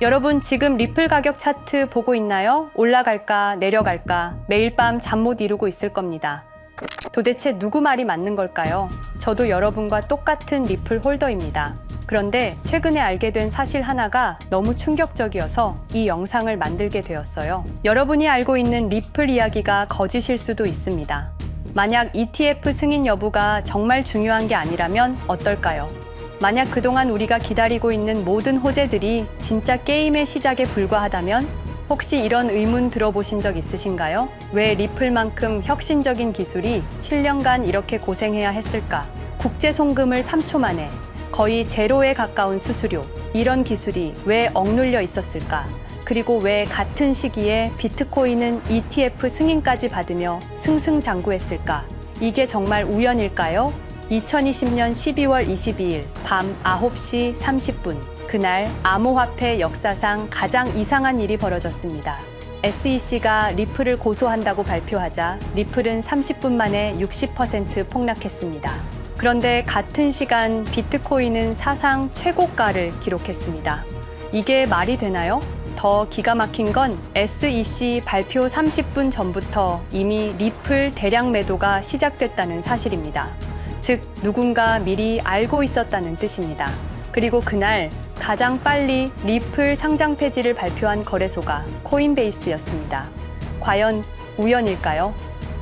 여러분 지금 리플 가격 차트 보고 있나요? 올라갈까 내려갈까 매일 밤 잠 못 이루고 있을 겁니다. 도대체 누구 말이 맞는 걸까요? 저도 여러분과 똑같은 리플 홀더입니다. 그런데 최근에 알게 된 사실 하나가 너무 충격적이어서 이 영상을 만들게 되었어요. 여러분이 알고 있는 리플 이야기가 거짓일 수도 있습니다. 만약 ETF 승인 여부가 정말 중요한 게 아니라면 어떨까요? 만약 그동안 우리가 기다리고 있는 모든 호재들이 진짜 게임의 시작에 불과하다면 혹시 이런 의문 들어보신 적 있으신가요? 왜 리플만큼 혁신적인 기술이 7년간 이렇게 고생해야 했을까? 국제 송금을 3초 만에 거의 제로에 가까운 수수료, 이런 기술이 왜 억눌려 있었을까? 그리고 왜 같은 시기에 비트코인은 ETF 승인까지 받으며 승승장구했을까? 이게 정말 우연일까요? 2020년 12월 22일 밤 9시 30분 그날 암호화폐 역사상 가장 이상한 일이 벌어졌습니다. SEC가 리플을 고소한다고 발표하자 리플은 30분 만에 60% 폭락했습니다. 그런데 같은 시간 비트코인은 사상 최고가를 기록했습니다. 이게 말이 되나요? 더 기가 막힌 건 SEC 발표 30분 전부터 이미 리플 대량 매도가 시작됐다는 사실입니다. 즉, 누군가 미리 알고 있었다는 뜻입니다. 그리고 그날 가장 빨리 리플 상장 폐지를 발표한 거래소가 코인베이스였습니다. 과연 우연일까요?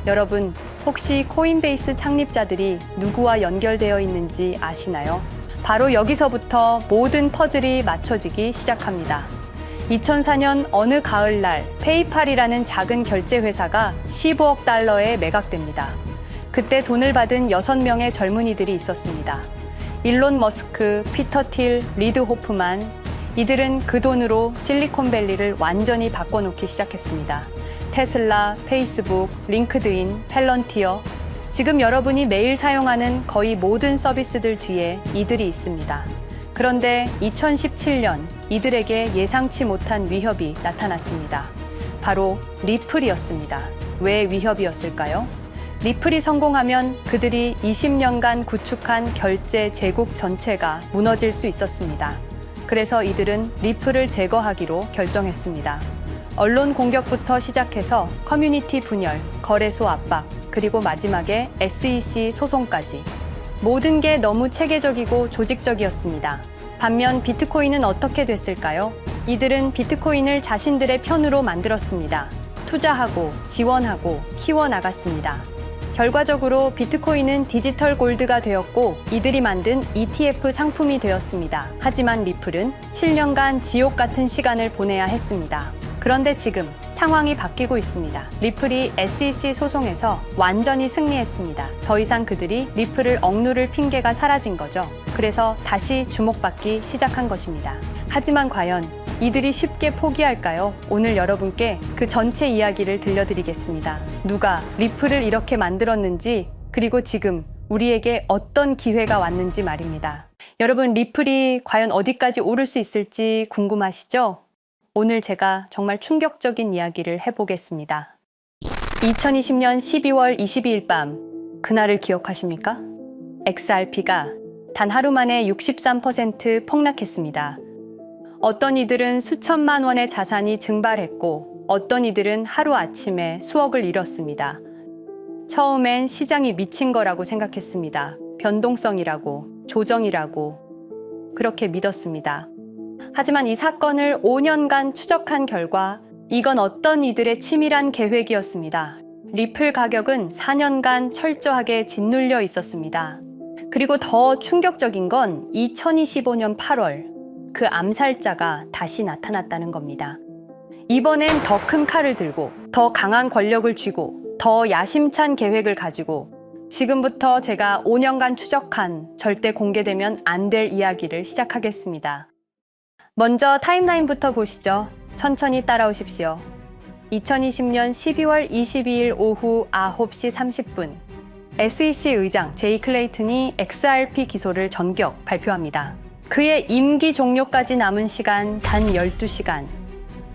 여러분, 혹시 코인베이스 창립자들이 누구와 연결되어 있는지 아시나요? 바로 여기서부터 모든 퍼즐이 맞춰지기 시작합니다. 2004년 어느 가을날 페이팔이라는 작은 결제 회사가 15억 달러에 매각됩니다. 그때 돈을 받은 6명의 젊은이들이 있었습니다. 일론 머스크, 피터 틸, 리드 호프만. 이들은 그 돈으로 실리콘밸리를 완전히 바꿔놓기 시작했습니다. 테슬라, 페이스북, 링크드인, 펠런티어. 지금 여러분이 매일 사용하는 거의 모든 서비스들 뒤에 이들이 있습니다. 그런데 2017년 이들에게 예상치 못한 위협이 나타났습니다. 바로 리플이었습니다. 왜 위협이었을까요? 리플이 성공하면 그들이 20년간 구축한 결제 제국 전체가 무너질 수 있었습니다. 그래서 이들은 리플을 제거하기로 결정했습니다. 언론 공격부터 시작해서 커뮤니티 분열, 거래소 압박, 그리고 마지막에 SEC 소송까지. 모든 게 너무 체계적이고 조직적이었습니다. 반면 비트코인은 어떻게 됐을까요? 이들은 비트코인을 자신들의 편으로 만들었습니다. 투자하고 지원하고 키워나갔습니다. 결과적으로 비트코인은 디지털 골드가 되었고 이들이 만든 ETF 상품이 되었습니다. 하지만 리플은 7년간 지옥 같은 시간을 보내야 했습니다. 그런데 지금 상황이 바뀌고 있습니다. 리플이 SEC 소송에서 완전히 승리했습니다. 더 이상 그들이 리플을 억누를 핑계가 사라진 거죠. 그래서 다시 주목받기 시작한 것입니다. 하지만 과연 이들이 쉽게 포기할까요? 오늘 여러분께 그 전체 이야기를 들려드리겠습니다. 누가 리플을 이렇게 만들었는지, 그리고 지금 우리에게 어떤 기회가 왔는지 말입니다. 여러분, 리플이 과연 어디까지 오를 수 있을지 궁금하시죠? 오늘 제가 정말 충격적인 이야기를 해보겠습니다. 2020년 12월 22일 밤, 그날을 기억하십니까? XRP가 단 하루 만에 63% 폭락했습니다. 어떤 이들은 수천만 원의 자산이 증발했고 어떤 이들은 하루아침에 수억을 잃었습니다. 처음엔 시장이 미친 거라고 생각했습니다. 변동성이라고, 조정이라고 그렇게 믿었습니다. 하지만 이 사건을 5년간 추적한 결과 이건 어떤 이들의 치밀한 계획이었습니다. 리플 가격은 4년간 철저하게 짓눌려 있었습니다. 그리고 더 충격적인 건 2025년 8월 그 암살자가 다시 나타났다는 겁니다. 이번엔 더 큰 칼을 들고 더 강한 권력을 쥐고 더 야심찬 계획을 가지고 지금부터 제가 5년간 추적한 절대 공개되면 안 될 이야기를 시작하겠습니다. 먼저 타임라인부터 보시죠. 천천히 따라오십시오. 2020년 12월 22일 오후 9시 30분 SEC 의장 제이 클레이튼이 XRP 기소를 전격 발표합니다. 그의 임기 종료까지 남은 시간 단 12시간.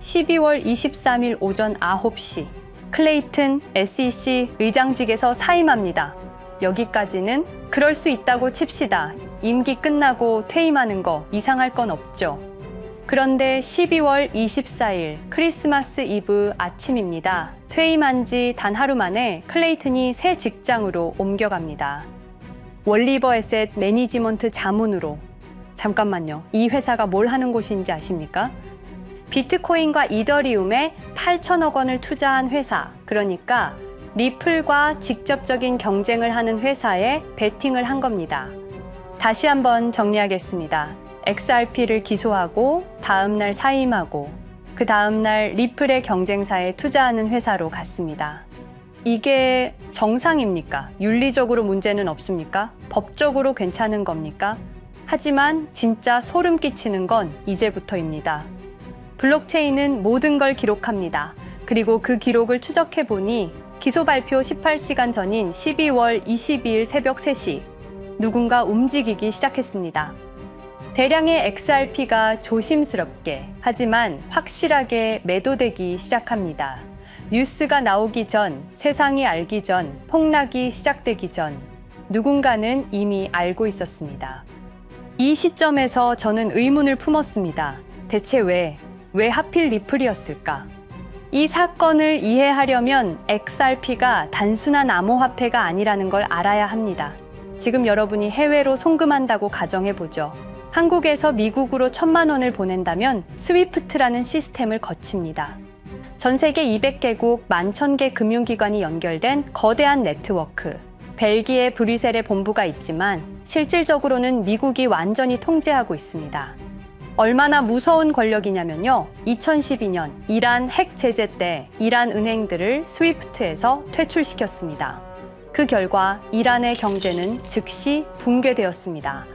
12월 23일 오전 9시 클레이튼 SEC 의장직에서 사임합니다. 여기까지는 그럴 수 있다고 칩시다. 임기 끝나고 퇴임하는 거 이상할 건 없죠. 그런데 12월 24일 크리스마스 이브 아침입니다. 퇴임한 지 단 하루 만에 클레이튼이 새 직장으로 옮겨갑니다. 월리버 에셋 매니지먼트 자문으로. 잠깐만요. 이 회사가 뭘 하는 곳인지 아십니까? 비트코인과 이더리움에 8천억 원을 투자한 회사, 그러니까 리플과 직접적인 경쟁을 하는 회사에 베팅을 한 겁니다. 다시 한번 정리하겠습니다. XRP를 기소하고 다음날 사임하고 그 다음날 리플의 경쟁사에 투자하는 회사로 갔습니다. 이게 정상입니까? 윤리적으로 문제는 없습니까? 법적으로 괜찮은 겁니까? 하지만 진짜 소름 끼치는 건 이제부터입니다. 블록체인은 모든 걸 기록합니다. 그리고 그 기록을 추적해 보니 기소 발표 18시간 전인 12월 22일 새벽 3시 누군가 움직이기 시작했습니다. 대량의 XRP가 조심스럽게 하지만 확실하게 매도되기 시작합니다. 뉴스가 나오기 전, 세상이 알기 전, 폭락이 시작되기 전 누군가는 이미 알고 있었습니다. 이 시점에서 저는 의문을 품었습니다. 대체 왜 하필 리플이었을까? 이 사건을 이해하려면 XRP가 단순한 암호화폐가 아니라는 걸 알아야 합니다. 지금 여러분이 해외로 송금한다고 가정해보죠. 한국에서 미국으로 1,000만 원을 보낸다면 스위프트라는 시스템을 거칩니다. 전 세계 200개국 11,000개 금융기관이 연결된 거대한 네트워크. 벨기에 브뤼셀에 본부가 있지만 실질적으로는 미국이 완전히 통제하고 있습니다. 얼마나 무서운 권력이냐면요. 2012년 이란 핵 제재 때 이란 은행들을 스위프트에서 퇴출시켰습니다. 그 결과 이란의 경제는 즉시 붕괴되었습니다.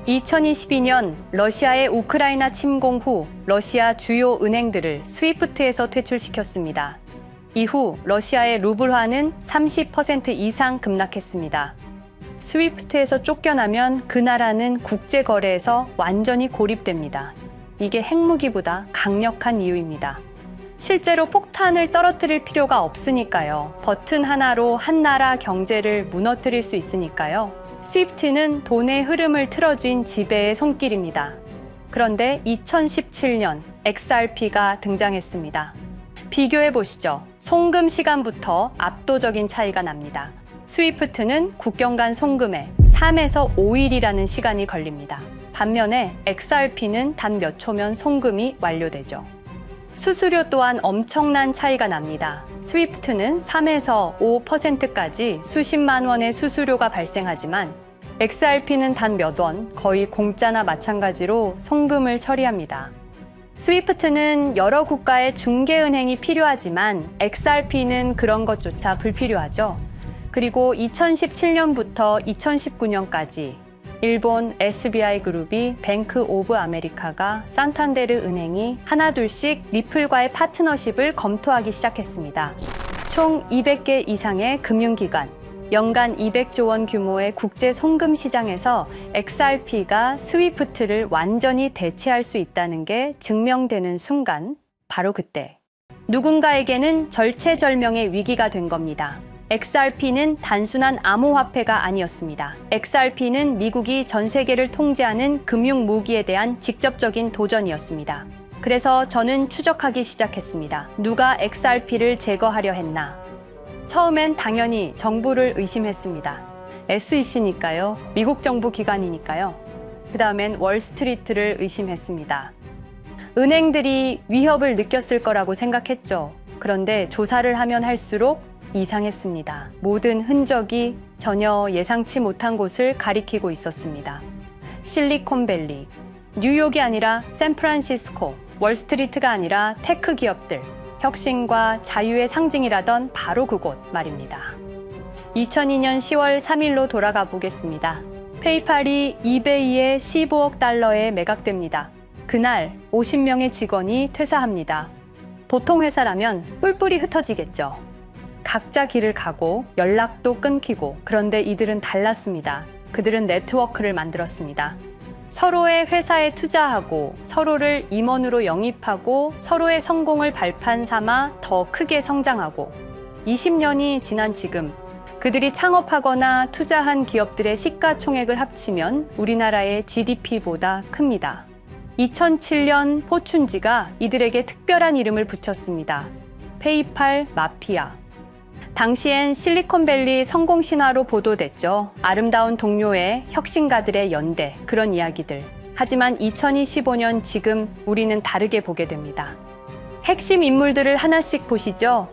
2022년 러시아의 우크라이나 침공 후 러시아 주요 은행들을 스위프트에서 퇴출시켰습니다. 이후 러시아의 루블화는 30% 이상 급락했습니다. 스위프트에서 쫓겨나면 그 나라는 국제거래에서 완전히 고립됩니다. 이게 핵무기보다 강력한 이유입니다. 실제로 폭탄을 떨어뜨릴 필요가 없으니까요. 버튼 하나로 한 나라 경제를 무너뜨릴 수 있으니까요. 스위프트는 돈의 흐름을 틀어쥔 지배의 손길입니다. 그런데 2017년 XRP가 등장했습니다. 비교해 보시죠. 송금 시간부터 압도적인 차이가 납니다. 스위프트는 국경 간 송금에 3에서 5일이라는 시간이 걸립니다. 반면에 XRP는 단 몇 초면 송금이 완료되죠. 수수료 또한 엄청난 차이가 납니다. 스위프트는 3에서 5%까지 수십만 원의 수수료가 발생하지만 XRP는 단 몇 원, 거의 공짜나 마찬가지로 송금을 처리합니다. 스위프트는 여러 국가의 중개은행이 필요하지만 XRP는 그런 것조차 불필요하죠. 그리고 2017년부터 2019년까지 일본 SBI 그룹이 뱅크 오브 아메리카가 산탄데르 은행이 하나둘씩 리플과의 파트너십을 검토하기 시작했습니다. 총 200개 이상의 금융기관, 연간 200조 원 규모의 국제 송금 시장에서 XRP가 스위프트를 완전히 대체할 수 있다는 게 증명되는 순간, 바로 그때 누군가에게는 절체절명의 위기가 된 겁니다. XRP는 단순한 암호화폐가 아니었습니다. XRP는 미국이 전 세계를 통제하는 금융 무기에 대한 직접적인 도전이었습니다. 그래서 저는 추적하기 시작했습니다. 누가 XRP를 제거하려 했나? 처음엔 당연히 정부를 의심했습니다. SEC니까요. 미국 정부 기관이니까요. 그 다음엔 월스트리트를 의심했습니다. 은행들이 위협을 느꼈을 거라고 생각했죠. 그런데 조사를 하면 할수록 이상했습니다. 모든 흔적이 전혀 예상치 못한 곳을 가리키고 있었습니다. 실리콘밸리, 뉴욕이 아니라 샌프란시스코, 월스트리트가 아니라 테크 기업들, 혁신과 자유의 상징이라던 바로 그곳 말입니다. 2002년 10월 3일로 돌아가 보겠습니다. 페이팔이 이베이에 15억 달러에 매각됩니다. 그날 50명의 직원이 퇴사합니다. 보통 회사라면 뿔뿔이 흩어지겠죠. 각자 길을 가고 연락도 끊기고, 그런데 이들은 달랐습니다. 그들은 네트워크를 만들었습니다. 서로의 회사에 투자하고 서로를 임원으로 영입하고 서로의 성공을 발판 삼아 더 크게 성장하고 20년이 지난 지금 그들이 창업하거나 투자한 기업들의 시가총액을 합치면 우리나라의 GDP보다 큽니다. 2007년 포춘지가 이들에게 특별한 이름을 붙였습니다. 페이팔 마피아. 당시엔 실리콘밸리 성공 신화로 보도됐죠. 아름다운 동료의 혁신가들의 연대, 그런 이야기들. 하지만 2025년 지금 우리는 다르게 보게 됩니다. 핵심 인물들을 하나씩 보시죠.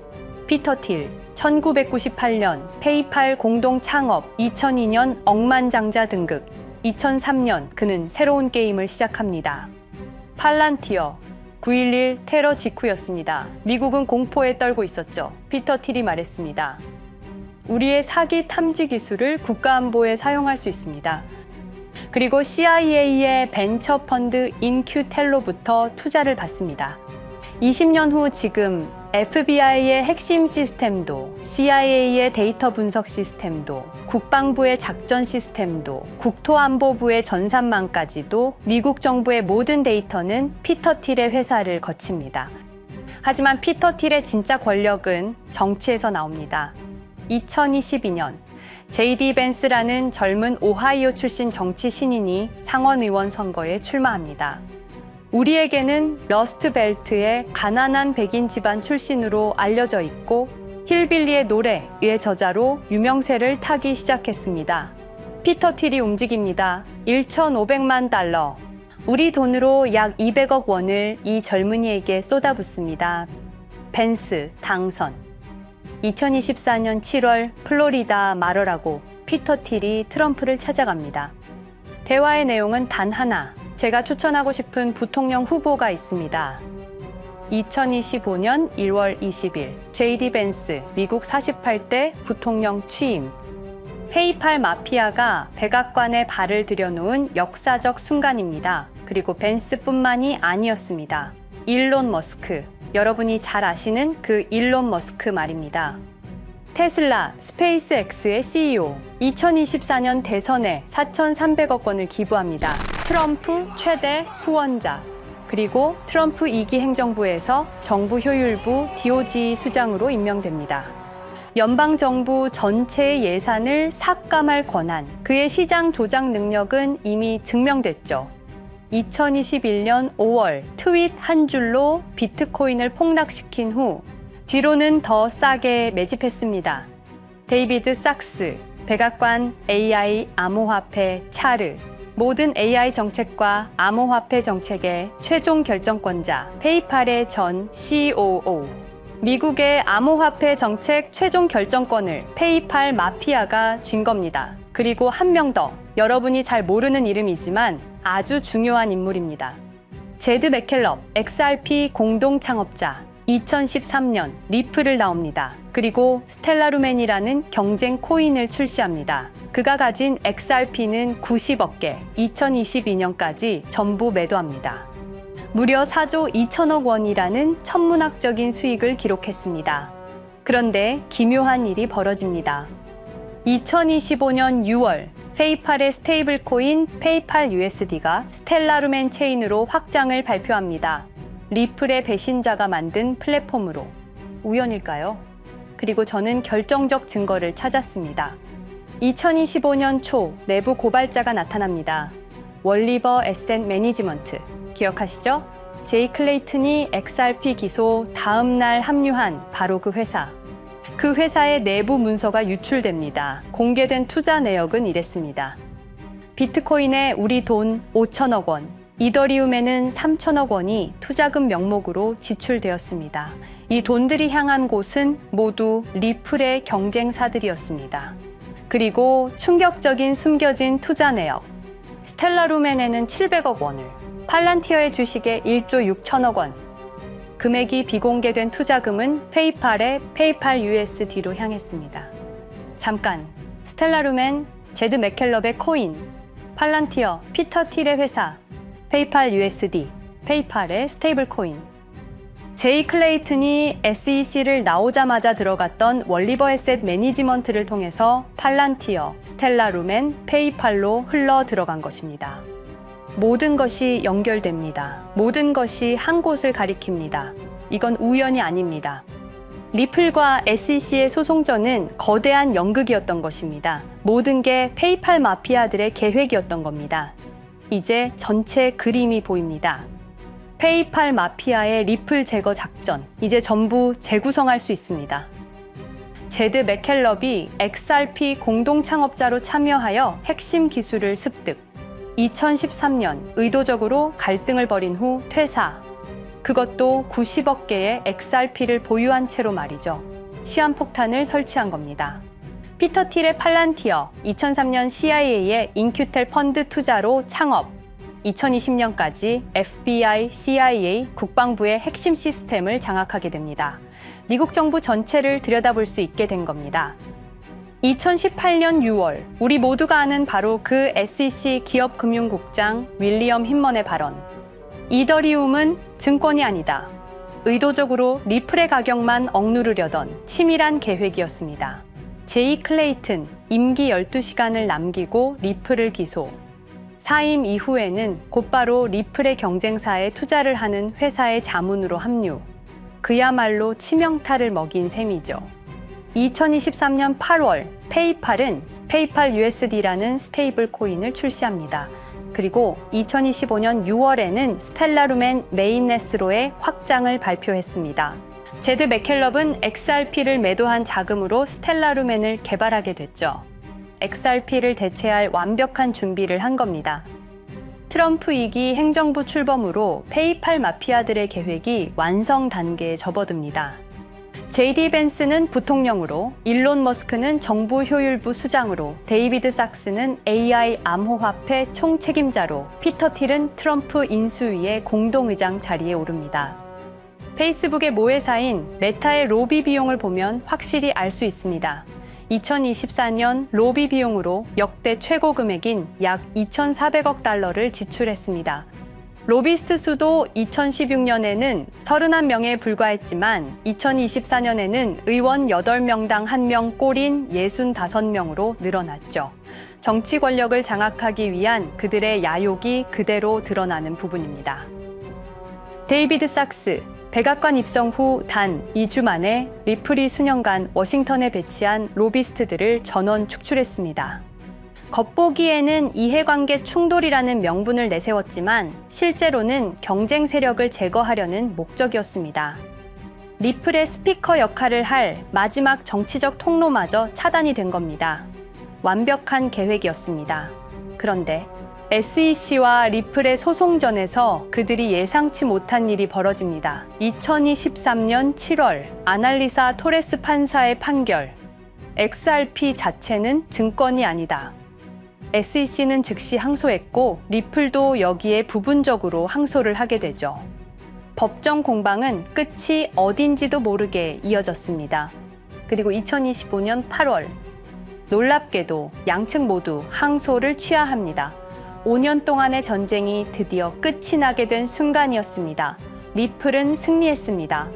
피터 틸, 1998년 페이팔 공동 창업, 2002년 억만장자 등극, 2003년 그는 새로운 게임을 시작합니다. 팔란티어, 9.11 테러 직후였습니다. 미국은 공포에 떨고 있었죠. 피터 틸이 말했습니다. 우리의 사기 탐지 기술을 국가안보에 사용할 수 있습니다. 그리고 CIA의 벤처 펀드 인큐텔로부터 투자를 받습니다. 20년 후 지금 FBI의 핵심 시스템도, CIA의 데이터 분석 시스템도, 국방부의 작전 시스템도, 국토안보부의 전산망까지도 미국 정부의 모든 데이터는 피터 틸의 회사를 거칩니다. 하지만 피터 틸의 진짜 권력은 정치에서 나옵니다. 2022년 JD 벤스라는 젊은 오하이오 출신 정치 신인이 상원의원 선거에 출마합니다. 우리에게는 러스트벨트의 가난한 백인 집안 출신으로 알려져 있고 힐빌리의 노래의 저자로 유명세를 타기 시작했습니다. 피터 틸이 움직입니다. 1,500만 달러, 우리 돈으로 약 200억 원을 이 젊은이에게 쏟아붓습니다. 벤스 당선. 2024년 7월 플로리다 마러라고 피터 틸이 트럼프를 찾아갑니다. 대화의 내용은 단 하나. 제가 추천하고 싶은 부통령 후보가 있습니다. 2025년 1월 20일 JD 벤스 미국 48대 부통령 취임. 페이팔 마피아가 백악관에 발을 들여놓은 역사적 순간입니다. 그리고 벤스뿐만이 아니었습니다. 일론 머스크, 여러분이 잘 아시는 그 일론 머스크 말입니다. 테슬라, 스페이스X의 CEO, 2024년 대선에 4,300억 원을 기부합니다. 트럼프 최대 후원자, 그리고 트럼프 2기 행정부에서 정부 효율부 DOJ 수장으로 임명됩니다. 연방정부 전체의 예산을 삭감할 권한, 그의 시장 조작 능력은 이미 증명됐죠. 2021년 5월 트윗 한 줄로 비트코인을 폭락시킨 후 뒤로는 더 싸게 매집했습니다. 데이비드 sak스, 백악관 AI 암호화폐 차르, 모든 AI 정책과 암호화폐 정책의 최종 결정권자, 페이팔의 전 COO. 미국의 암호화폐 정책 최종 결정권을 페이팔 마피아가 쥔 겁니다. 그리고 한 명 더, 여러분이 잘 모르는 이름이지만 아주 중요한 인물입니다. 제드 맥켈럽, XRP 공동 창업자, 2013년 리플을 나옵니다. 그리고 스텔라루멘이라는 경쟁 코인을 출시합니다. 그가 가진 XRP는 90억 개, 2022년까지 전부 매도합니다. 무려 4조 2천억 원이라는 천문학적인 수익을 기록했습니다. 그런데 기묘한 일이 벌어집니다. 2025년 6월 페이팔의 스테이블 코인 페이팔 USD가 스텔라루멘 체인으로 확장을 발표합니다. 리플의 배신자가 만든 플랫폼으로. 우연일까요? 그리고 저는 결정적 증거를 찾았습니다. 2025년 초 내부 고발자가 나타납니다. 월리버 에셋 매니지먼트. 기억하시죠? 제이 클레이튼이 XRP 기소 다음 날 합류한 바로 그 회사. 그 회사의 내부 문서가 유출됩니다. 공개된 투자 내역은 이랬습니다. 비트코인에 우리 돈 5천억 원, 이더리움에는 3천억 원이 투자금 명목으로 지출되었습니다. 이 돈들이 향한 곳은 모두 리플의 경쟁사들이었습니다. 그리고 충격적인 숨겨진 투자 내역. 스텔라루멘에는 700억 원을, 팔란티어의 주식에 1조 6천억 원, 금액이 비공개된 투자금은 페이팔의 페이팔 USD로 향했습니다. 잠깐, 스텔라루멘, 제드 맥켈럽의 코인, 팔란티어, 피터 틸의 회사, 페이팔 USD, 페이팔의 스테이블 코인. 제이 클레이튼이 SEC를 나오자마자 들어갔던 월리버 에셋 매니지먼트를 통해서 팔란티어, 스텔라루멘, 페이팔로 흘러 들어간 것입니다. 모든 것이 연결됩니다. 모든 것이 한 곳을 가리킵니다. 이건 우연이 아닙니다. 리플과 SEC의 소송전은 거대한 연극이었던 것입니다. 모든 게 페이팔 마피아들의 계획이었던 겁니다. 이제 전체 그림이 보입니다. 페이팔 마피아의 리플 제거 작전, 이제 전부 재구성할 수 있습니다. 제드 맥켈럽이 XRP 공동 창업자로 참여하여 핵심 기술을 습득. 2013년 의도적으로 갈등을 벌인 후 퇴사. 그것도 90억 개의 XRP를 보유한 채로 말이죠. 시한폭탄을 설치한 겁니다. 피터 틸의 팔란티어, 2003년 CIA의 인큐텔 펀드 투자로 창업. 2020년까지 FBI, CIA, 국방부의 핵심 시스템을 장악하게 됩니다. 미국 정부 전체를 들여다볼 수 있게 된 겁니다. 2018년 6월, 우리 모두가 아는 바로 그 SEC 기업금융국장 윌리엄 힌먼의 발언. 이더리움은 증권이 아니다. 의도적으로 리플의 가격만 억누르려던 치밀한 계획이었습니다. 제이 클레이튼, 임기 12시간을 남기고 리플을 기소. 사임 이후에는 곧바로 리플의 경쟁사에 투자를 하는 회사의 자문으로 합류. 그야말로 치명타를 먹인 셈이죠. 2023년 8월, 페이팔은 페이팔 USD라는 스테이블 코인을 출시합니다. 그리고 2025년 6월에는 스텔라루멘 메인넷으로의 확장을 발표했습니다. 제드 맥켈럽은 XRP를 매도한 자금으로 스텔라루멘을 개발하게 됐죠. XRP를 대체할 완벽한 준비를 한 겁니다. 트럼프 2기 행정부 출범으로 페이팔 마피아들의 계획이 완성 단계에 접어듭니다. JD 벤스는 부통령으로, 일론 머스크는 정부 효율부 수장으로, 데이비드 sak스는 AI 암호화폐 총책임자로, 피터 틸은 트럼프 인수위의 공동의장 자리에 오릅니다. 페이스북의 모회사인 메타의 로비 비용을 보면 확실히 알 수 있습니다. 2024년 로비 비용으로 역대 최고 금액인 약 2,400억 달러를 지출했습니다. 로비스트 수도 2016년에는 31명에 불과했지만 2024년에는 의원 8명당 1명 꼴인 65명으로 늘어났죠. 정치 권력을 장악하기 위한 그들의 야욕이 그대로 드러나는 부분입니다. 데이비드 sak스, 백악관 입성 후 단 2주 만에 리플이 수년간 워싱턴에 배치한 로비스트들을 전원 축출했습니다. 겉보기에는 이해관계 충돌이라는 명분을 내세웠지만 실제로는 경쟁 세력을 제거하려는 목적이었습니다. 리플의 스피커 역할을 할 마지막 정치적 통로마저 차단이 된 겁니다. 완벽한 계획이었습니다. 그런데 SEC와 리플의 소송전에서 그들이 예상치 못한 일이 벌어집니다. 2023년 7월 아날리사 토레스 판사의 판결. XRP 자체는 증권이 아니다. SEC는 즉시 항소했고 리플도 여기에 부분적으로 항소를 하게 되죠. 법정 공방은 끝이 어딘지도 모르게 이어졌습니다. 그리고 2025년 8월 놀랍게도 양측 모두 항소를 취하합니다. 5년 동안의 전쟁이 드디어 끝이 나게 된 순간이었습니다. 리플은 승리했습니다.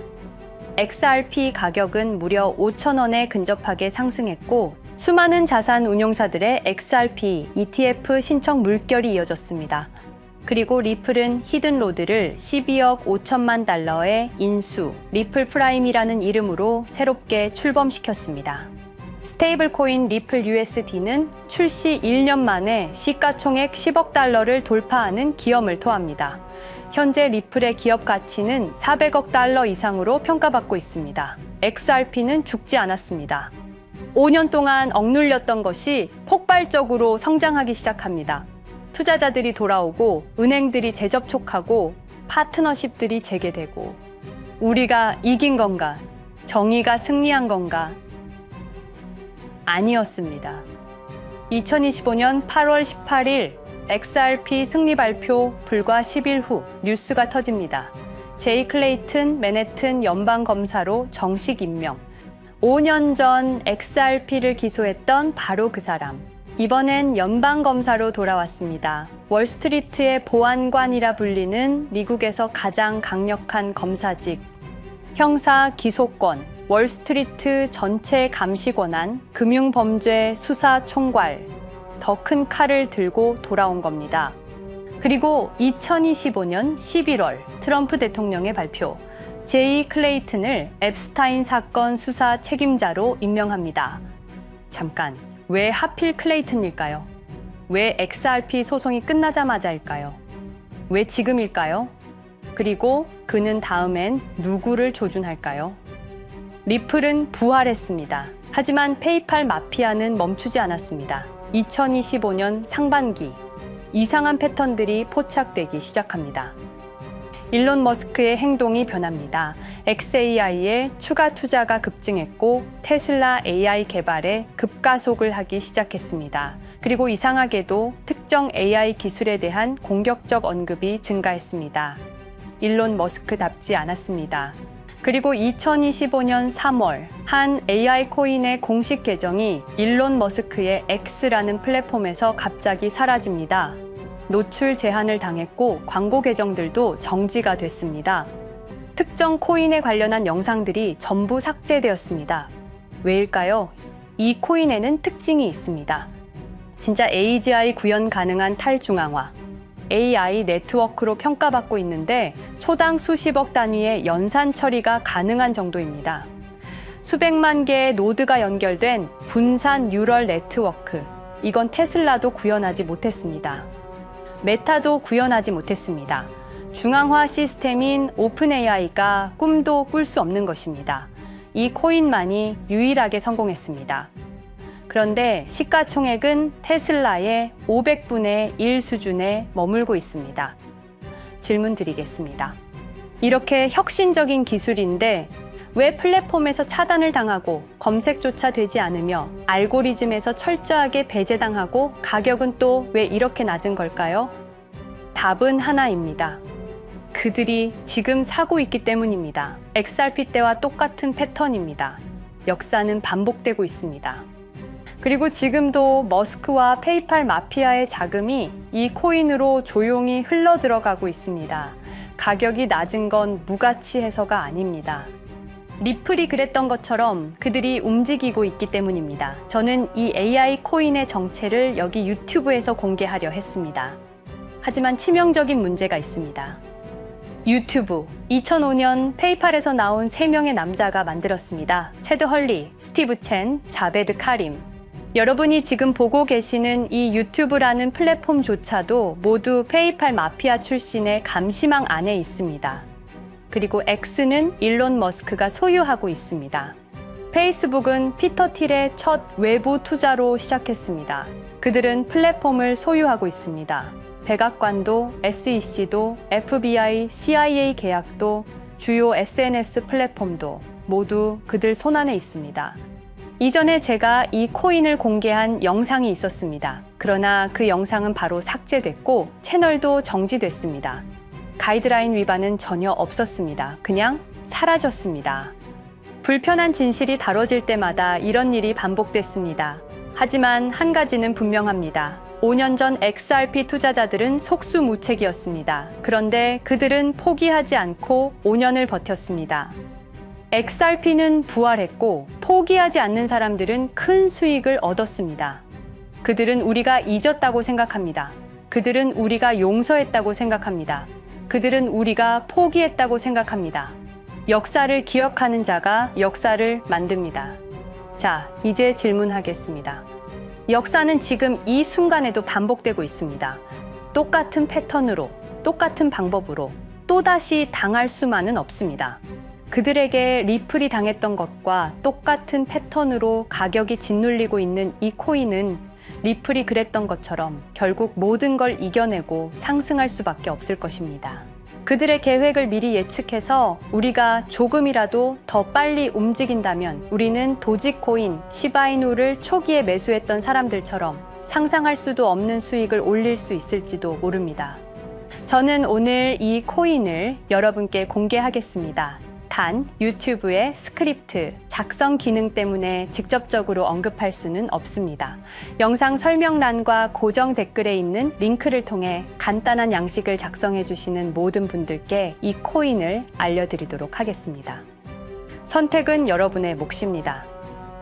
XRP 가격은 무려 5,000원에 근접하게 상승했고 수많은 자산 운용사들의 XRP, ETF 신청 물결이 이어졌습니다. 그리고 리플은 히든로드를 12억 5천만 달러의 인수, 리플 프라임이라는 이름으로 새롭게 출범시켰습니다. 스테이블 코인 리플 USD는 출시 1년 만에 시가총액 10억 달러를 돌파하는 기염을 토합니다. 현재 리플의 기업 가치는 400억 달러 이상으로 평가받고 있습니다. XRP는 죽지 않았습니다. 5년 동안 억눌렸던 것이 폭발적으로 성장하기 시작합니다. 투자자들이 돌아오고 은행들이 재접촉하고 파트너십들이 재개되고 우리가 이긴 건가? 정의가 승리한 건가? 아니었습니다. 2025년 8월 18일 XRP 승리 발표 불과 10일 후 뉴스가 터집니다. 제이 클레이튼 맨해튼 연방검사로 정식 임명. 5년 전 XRP를 기소했던 바로 그 사람. 이번엔 연방검사로 돌아왔습니다. 월스트리트의 보안관이라 불리는 미국에서 가장 강력한 검사직. 형사 기소권, 월스트리트 전체 감시 권한, 금융범죄 수사 총괄. 더 큰 칼을 들고 돌아온 겁니다. 그리고 2025년 11월 트럼프 대통령의 발표. 제이 클레이튼을 앱스타인 사건 수사 책임자로 임명합니다. 잠깐, 왜 하필 클레이튼일까요? 왜 XRP 소송이 끝나자마자일까요? 왜 지금일까요? 그리고 그는 다음엔 누구를 조준할까요? 리플은 부활했습니다. 하지만 페이팔 마피아는 멈추지 않았습니다. 2025년 상반기, 이상한 패턴들이 포착되기 시작합니다. 일론 머스크의 행동이 변합니다. xAI에 추가 투자가 급증했고 테슬라 AI 개발에 급가속을 하기 시작했습니다. 그리고 이상하게도 특정 AI 기술에 대한 공격적 언급이 증가했습니다. 일론 머스크답지 않았습니다. 그리고 2025년 3월 한 AI 코인의 공식 계정이 일론 머스크의 X라는 플랫폼에서 갑자기 사라집니다. 노출 제한을 당했고 광고 계정들도 정지가 됐습니다. 특정 코인에 관련한 영상들이 전부 삭제되었습니다. 왜일까요? 이 코인에는 특징이 있습니다. 진짜 AGI 구현 가능한 탈중앙화, AI 네트워크로 평가받고 있는데 초당 수십억 단위의 연산 처리가 가능한 정도입니다. 수백만 개의 노드가 연결된 분산 뉴럴 네트워크, 이건 테슬라도 구현하지 못했습니다. 메타도 구현하지 못했습니다. 중앙화 시스템인 오픈AI가 꿈도 꿀 수 없는 것입니다. 이 코인만이 유일하게 성공했습니다. 그런데 시가총액은 테슬라의 500분의 1 수준에 머물고 있습니다. 질문 드리겠습니다. 이렇게 혁신적인 기술인데 왜 플랫폼에서 차단을 당하고 검색조차 되지 않으며 알고리즘에서 철저하게 배제당하고 가격은 또 왜 이렇게 낮은 걸까요? 답은 하나입니다. 그들이 지금 사고 있기 때문입니다. XRP 때와 똑같은 패턴입니다. 역사는 반복되고 있습니다. 그리고 지금도 머스크와 페이팔 마피아의 자금이 이 코인으로 조용히 흘러 들어가고 있습니다. 가격이 낮은 건 무가치해서가 아닙니다. 리플이 그랬던 것처럼 그들이 움직이고 있기 때문입니다. 저는 이 AI 코인의 정체를 여기 유튜브에서 공개하려 했습니다. 하지만 치명적인 문제가 있습니다. 유튜브, 2005년 페이팔에서 나온 3명의 남자가 만들었습니다. 체드 헐리, 스티브 첸, 자베드 카림. 여러분이 지금 보고 계시는 이 유튜브라는 플랫폼조차도 모두 페이팔 마피아 출신의 감시망 안에 있습니다. 그리고 X는 일론 머스크가 소유하고 있습니다. 페이스북은 피터 틸의 첫 외부 투자로 시작했습니다. 그들은 플랫폼을 소유하고 있습니다. 백악관도, SEC도, FBI, CIA 계약도, 주요 SNS 플랫폼도 모두 그들 손안에 있습니다. 이전에 제가 이 코인을 공개한 영상이 있었습니다. 그러나 그 영상은 바로 삭제됐고 채널도 정지됐습니다. 가이드라인 위반은 전혀 없었습니다. 그냥 사라졌습니다. 불편한 진실이 다뤄질 때마다 이런 일이 반복됐습니다. 하지만 한 가지는 분명합니다. 5년 전 XRP 투자자들은 속수무책이었습니다. 그런데 그들은 포기하지 않고 5년을 버텼습니다. XRP는 부활했고 포기하지 않는 사람들은 큰 수익을 얻었습니다. 그들은 우리가 잊었다고 생각합니다. 그들은 우리가 용서했다고 생각합니다. 그들은 우리가 포기했다고 생각합니다. 역사를 기억하는 자가 역사를 만듭니다. 자, 이제 질문하겠습니다. 역사는 지금 이 순간에도 반복되고 있습니다. 똑같은 패턴으로, 똑같은 방법으로 또다시 당할 수만은 없습니다. 그들에게 리플이 당했던 것과 똑같은 패턴으로 가격이 짓눌리고 있는 이 코인은 리플이 그랬던 것처럼 결국 모든 걸 이겨내고 상승할 수밖에 없을 것입니다. 그들의 계획을 미리 예측해서 우리가 조금이라도 더 빨리 움직인다면 우리는 도지코인, 시바이누를 초기에 매수했던 사람들처럼 상상할 수도 없는 수익을 올릴 수 있을지도 모릅니다. 저는 오늘 이 코인을 여러분께 공개하겠습니다. 단 유튜브의 스크립트, 작성 기능 때문에 직접적으로 언급할 수는 없습니다. 영상 설명란과 고정 댓글에 있는 링크를 통해 간단한 양식을 작성해 주시는 모든 분들께 이 코인을 알려드리도록 하겠습니다. 선택은 여러분의 몫입니다.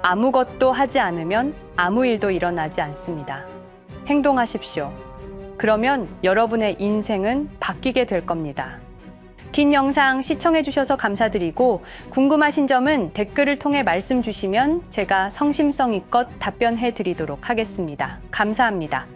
아무것도 하지 않으면 아무 일도 일어나지 않습니다. 행동하십시오. 그러면 여러분의 인생은 바뀌게 될 겁니다. 긴 영상 시청해 주셔서 감사드리고 궁금하신 점은 댓글을 통해 말씀 주시면 제가 성심성의껏 답변해 드리도록 하겠습니다. 감사합니다.